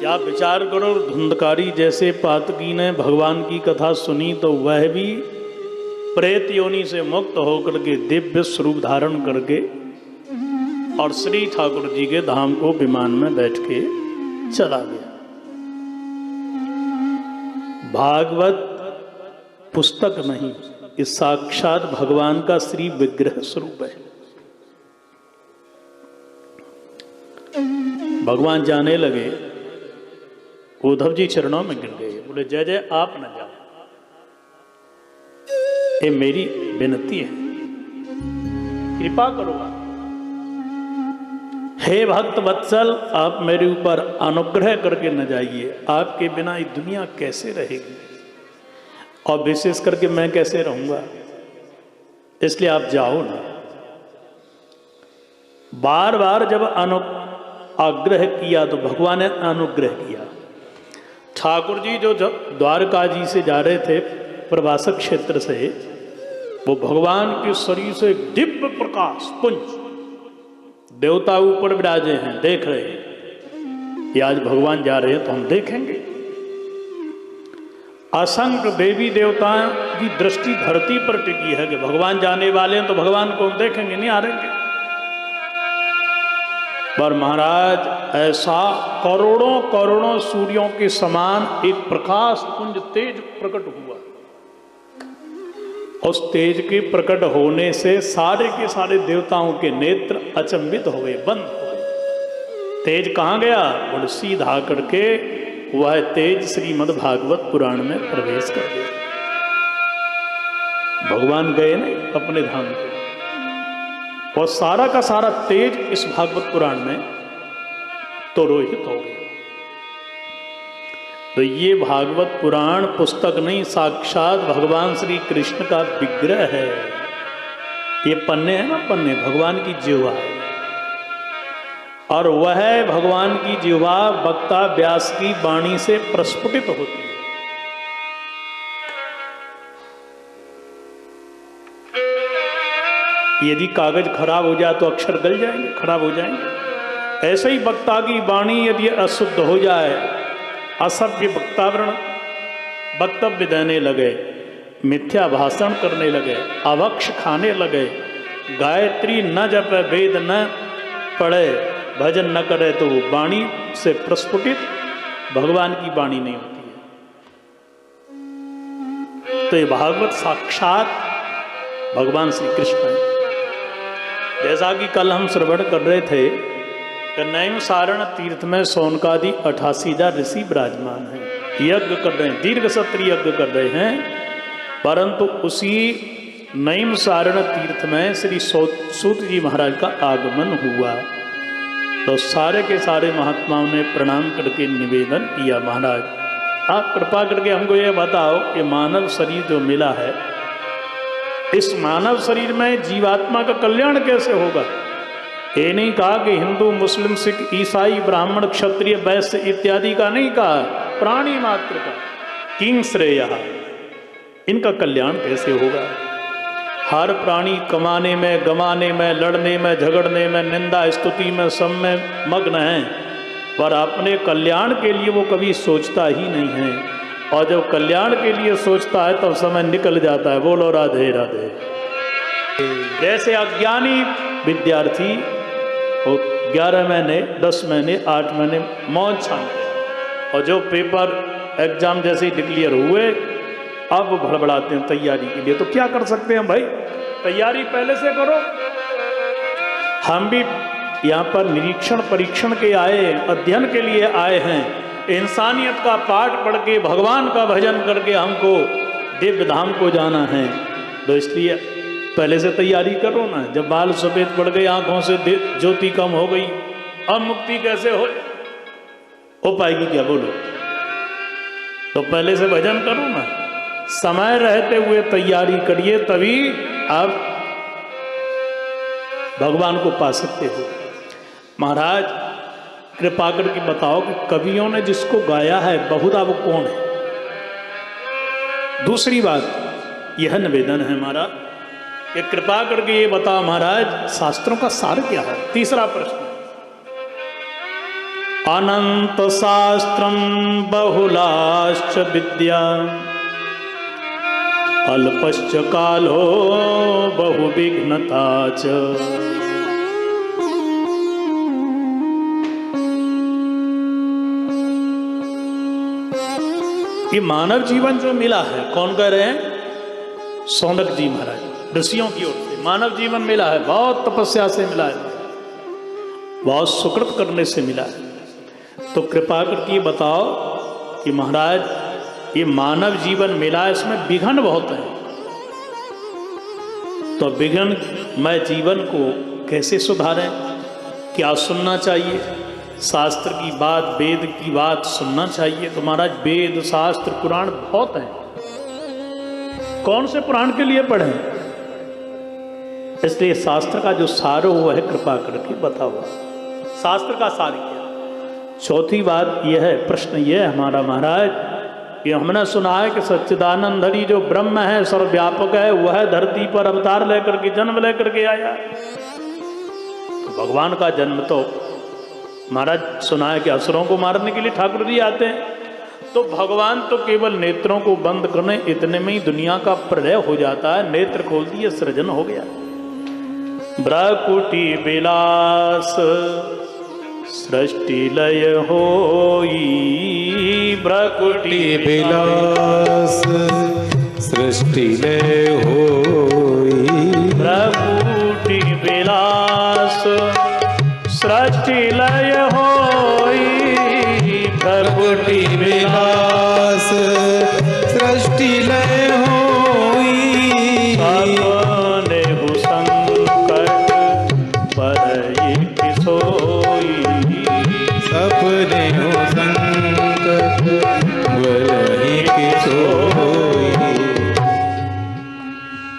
या विचार करो, धुंधकारी जैसे पातकी ने भगवान की कथा सुनी तो वह भी प्रेत योनि से मुक्त होकर के दिव्य स्वरूप धारण करके और श्री ठाकुर जी के धाम को विमान में बैठ के चला गया। भागवत पुस्तक नहीं, ये साक्षात भगवान का श्री विग्रह स्वरूप है। भगवान जाने लगे, उद्धव जी चरणों में गिर गए, बोले जय जय आप न जाओ, ये मेरी विनती है, कृपा करो। हे भक्त वत्सल, आप मेरे ऊपर अनुग्रह करके न जाइए, आपके बिना ये दुनिया कैसे रहेगी और विशेष करके मैं कैसे रहूंगा, इसलिए आप जाओ ना। बार बार जब आग्रह किया तो भगवान ने अनुग्रह किया। ठाकुर जी जो द्वारका जी से जा रहे थे प्रवासक क्षेत्र से, वो भगवान के शरीर से दिव्य प्रकाश पुंज, देवता ऊपर विराजे हैं, देख रहे हैं। ये आज भगवान जा रहे हैं तो हम देखेंगे। असंख्य देवी देवताओं की दृष्टि धरती पर टिकी है कि भगवान जाने वाले हैं तो भगवान को हम देखेंगे, नहीं हारेंगे। पर महाराज ऐसा करोड़ों करोड़ों सूर्यों के समान एक प्रकाश पुंज तेज प्रकट हुआ। उस तेज के प्रकट होने से सारे के सारे देवताओं के नेत्र अचंभित हो गए, बंद हो गए। तेज कहाँ गया? बोले सीधा करके वह तेज श्रीमद् भागवत पुराण में प्रवेश कर गया। भगवान गए ना अपने धाम को, और सारा का सारा तेज इस भागवत पुराण में तो रोहित हो गया। तो ये भागवत पुराण पुस्तक नहीं, साक्षात भगवान श्री कृष्ण का विग्रह है। ये पन्ने हैं ना, पन्ने भगवान की जिह्वा है, और वह भगवान की जिह्वा वक्ता व्यास की वाणी से प्रस्फुटित होती है। यदि कागज खराब हो जाए तो अक्षर गल जाएंगे, खराब हो जाएंगे। ऐसे ही वक्ता की वाणी यदि अशुद्ध हो जाए, असभ्य वक्तावरण वक्तव्य देने लगे, मिथ्या भाषण करने लगे, अभक्ष खाने लगे, गायत्री न जपे, वेद न पढ़े, भजन न करे, तो वो वाणी से प्रस्फुटित भगवान की वाणी नहीं होती है। तो ये भागवत साक्षात भगवान श्री कृष्ण है। जैसा कि कल हम श्रवण कर रहे थे कि नैमिषारण्य तीर्थ में शौनकादि 88,000 ऋषि विराजमान हैं, यज्ञ कर रहे हैं, दीर्घ सत्र यज्ञ कर रहे हैं। परंतु उसी नैमिषारण्य तीर्थ में श्री सूत जी महाराज का आगमन हुआ, तो सारे के सारे महात्माओं ने प्रणाम करके निवेदन किया, महाराज आप कृपा करके हमको ये बताओ कि मानव शरीर जो मिला है, इस मानव शरीर में जीवात्मा का कल्याण कैसे होगा। ये नहीं कहा कि हिंदू मुस्लिम सिख ईसाई ब्राह्मण क्षत्रिय वैश्य इत्यादि का नहीं कहा, प्राणी मात्र का। किंग श्रेयः, इनका कल्याण कैसे होगा। हर प्राणी कमाने में, गमाने में, लड़ने में, झगड़ने में, निंदा स्तुति में, सब में मग्न है, पर अपने कल्याण के लिए वो कभी सोचता ही नहीं है। और जब कल्याण के लिए सोचता है तब समय निकल जाता है। बोलो राधे राधे। जैसे अज्ञानी विद्यार्थी वो 11 महीने 10 महीने 8 महीने मौज छानते हैं, और जो पेपर एग्जाम जैसे ही डिक्लेयर हुए अब वो भड़बड़ाते हैं तैयारी के लिए। तो क्या कर सकते हैं भाई, तैयारी पहले से करो। हम भी यहाँ पर निरीक्षण परीक्षण के आए, अध्ययन के लिए आए हैं। इंसानियत का पाठ पढ़ के, भगवान का भजन करके हमको दिव्य धाम को जाना है, तो इसलिए पहले से तैयारी करो ना। जब बाल सफेद पड़ गए, आंखों से ज्योति कम हो गई, अब मुक्ति कैसे हो पाएगी क्या, बोलो। तो पहले से भजन करो ना, समय रहते हुए तैयारी करिए, तभी आप भगवान को पा सकते हो। महाराज कृपा करके बताओ कि कवियों ने जिसको गाया है बहुधा वो कौन है। दूसरी बात यह निवेदन है हमारा कि कृपा करके ये बताओ महाराज, शास्त्रों का सार क्या है। तीसरा प्रश्न, अनंत शास्त्रम बहुलाश्च विद्या अल्पश्च कालो बहुविघ्नता च। ये मानव जीवन जो मिला है, कौन कह रहे हैं? सौनक जी महाराज ऋषियों की ओर से मानव जीवन मिला है, बहुत तपस्या से मिला है, बहुत सुकृत करने से मिला है। तो कृपा करके बताओ कि महाराज ये मानव जीवन मिला है, इसमें विघ्न बहुत है, तो विघ्न मैं जीवन को कैसे सुधारें? क्या सुनना चाहिए? शास्त्र की बात, वेद की बात सुनना चाहिए। तो महाराज वेद शास्त्र पुराण बहुत हैं, कौन से पुराण के लिए पढ़ें? इसलिए शास्त्र का जो सार हो है कृपा करके बताओ, शास्त्र का सार क्या? चौथी बात यह है, प्रश्न यह है हमारा महाराज, ये हमने सुना है कि सच्चिदानंद हरि जो ब्रह्म है, सर्वव्यापक है, वह धरती पर अवतार लेकर के जन्म लेकर के आया। तो भगवान का जन्म तो महाराज सुना है कि असुरों को मारने के लिए ठाकुर जी आते हैं, तो भगवान तो केवल नेत्रों को बंद करने इतने में ही दुनिया का प्रलय हो जाता है, नेत्र खोल दिए सृजन हो गया। ब्रकुटी विलास सृष्टि लय होई, ब्रकुटी विलास सृष्टि लय होई, ब्रकुटी विलास सृष्टि लय होई, ब्रकुटी विलास सृष्टि लय होई, अपने हु संकट परहित सोई, सपने हो संकट परहित सोई।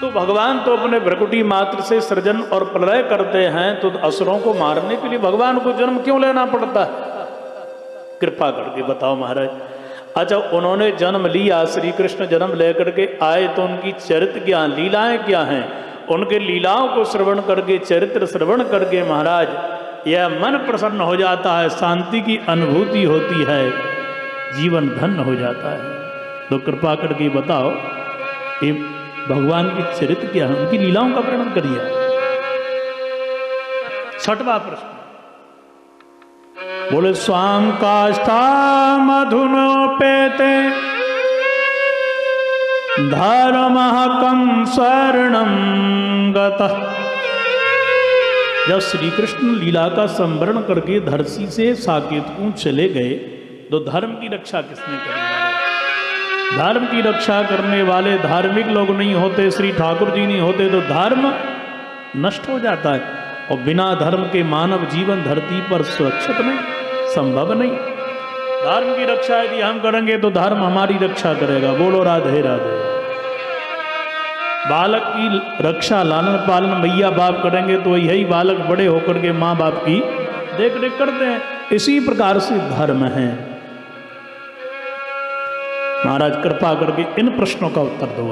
तो भगवान तो अपने भ्रकुटी मात्र से सृजन और प्रलय करते हैं, तो असुरों को मारने के लिए भगवान को जन्म क्यों लेना पड़ता है? कृपा करके बताओ महाराज। अच्छा, उन्होंने जन्म लिया, श्री कृष्ण जन्म लेकर के आए, तो उनकी चरित्र क्या, लीलाएं क्या हैं? उनके लीलाओं को श्रवण करके, चरित्र श्रवण करके महाराज यह मन प्रसन्न हो जाता है, शांति की अनुभूति होती है, जीवन धन्य हो जाता है। तो कृपा करके बताओ ये भगवान की चरित्र क्या है, उनकी लीलाओं का वर्णन करिए। छठवां प्रश्न, बोले स्वाम काष्ठा मधुनोपेते धर्महकं स्वर्णं गतः। जब श्री कृष्ण लीला का संवरण करके धरती से साकेत को चले गए, तो धर्म की रक्षा किसने करी? धर्म की रक्षा करने वाले धार्मिक लोग नहीं होते, श्री ठाकुर जी नहीं होते, तो धर्म नष्ट हो जाता है, और बिना धर्म के मानव जीवन धरती पर सुरक्षित नहीं, संभव नहीं। धर्म की रक्षा यदि हम करेंगे तो धर्म हमारी रक्षा करेगा। बोलो राधे राधे। बालक की रक्षा, लालन पालन मैया बाप करेंगे तो यही बालक बड़े होकर के माँ बाप की देख रेख करते हैं। इसी प्रकार से धर्म है। महाराज कृपा करके इन प्रश्नों का उत्तर दो।